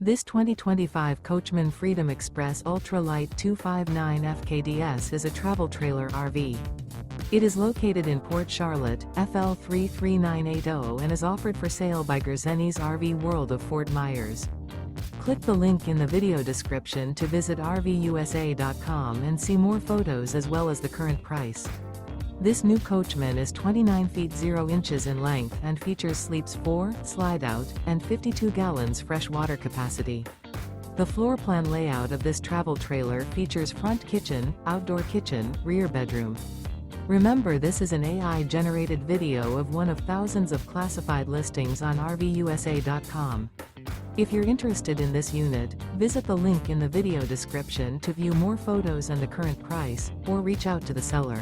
This 2025 Coachmen Freedom Express Ultra Lite 259 FKDS is a travel trailer RV. It is located in Port Charlotte, FL 33980 and is offered for sale by Gerzeny's RV World of Fort Myers. Click the link in the video description to visit RVUSA.com and see more photos as well as the current price. This new Coachman is 29 feet 0 inches in length and features sleeps 4, Slideout, and 52 gallons fresh water capacity. The floor plan layout of this travel trailer features front kitchen, outdoor kitchen, rear bedroom. Remember, this is an AI-generated video of one of thousands of classified listings on RVUSA.com. If you're interested in this unit, visit the link in the video description to view more photos and the current price, or reach out to the seller.